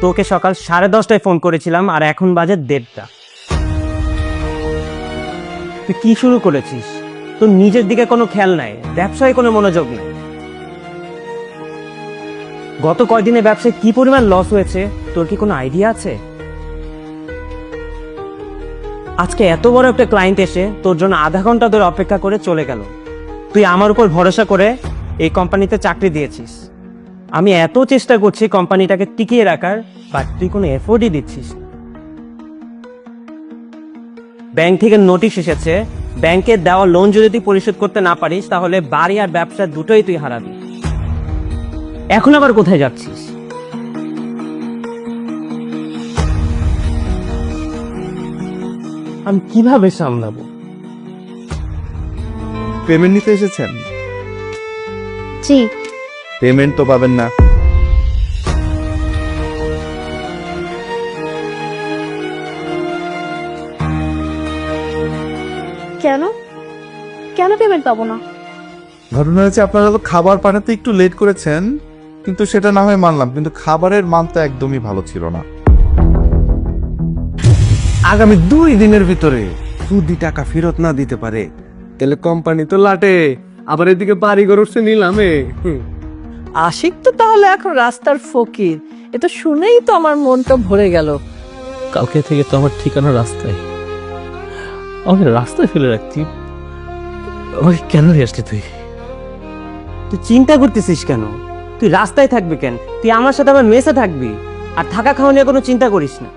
তোকে সকাল 10:30টায় ফোন করেছিলাম আর এখন বাজে 1:30টা। তুই কি শুরু করেছিস? তোর নিজের দিকে কোনো খেয়াল নাই, ব্যবসায় কোনো মনোযোগ নাই। গত কয়দিনে ব্যবসায় কি পরিমাণ লস হয়েছে তোর কি কোনো আইডিয়া আছে? আজকে এত বড় একটা ক্লায়েন্ট এসে তোর জন্য আধা ঘন্টা ধরে অপেক্ষা করে চলে গেল। তুই আমার উপর ভরসা করে এই কোম্পানিতে চাকরি দিয়েছিস। আমি এত চেষ্টা করছি কোম্পানিটাকে টিকিয়ে রাখার, বাট তুই কোনো এফোর্টই দিচ্ছিস। ব্যাংক থেকে নোটিশ এসেছে, ব্যাংকের দেওয়া লোন যদি তুই পরিশোধ করতে না পারিস তাহলে বাড়ি আর ব্যবসা দুটোই তুই হারাবি। এখন আবার কোথায় যাচ্ছিস? আমি কিভাবে সামলাবো? পেমেন্ট নিতে এসেছেন? জি। পেমেন্ট তো পাবেন না। কেন কেন পেমেন্ট পাবো না? ঘটনা হচ্ছে আপনারা তো খাবার পাঠাতে একটু লেট করেছেন, কিন্তু সেটা না হয় মানলাম, কিন্তু খাবারের মান তো একদমই ভালো ছিল না। আগামী 2 দিনের ভিতরে যদি টাকা ফেরত না দিতে পারে তাহলে কোম্পানি তো লাটে, আবার এদিকে বাড়ি ঘর উঠছে নিলামে। আশিক তো তাহলে এখন রাস্তার ফকির। এ তো শুনেই তো আমার মনটা ভরে গেল। কালকে থেকে তো আমার ঠিকানা রাস্তায়, আমাকে রাস্তায় ফেলে রাখতি। আমাকে কেন নিয়ে আসলি তুই? তুই চিন্তা করতেছিস কেন? তুই রাস্তায় থাকবি কেন? তুই আমার সাথে আমার মেসে থাকবি, আর থাকা খাওয়া নিয়ে কোনো চিন্তা করিস না।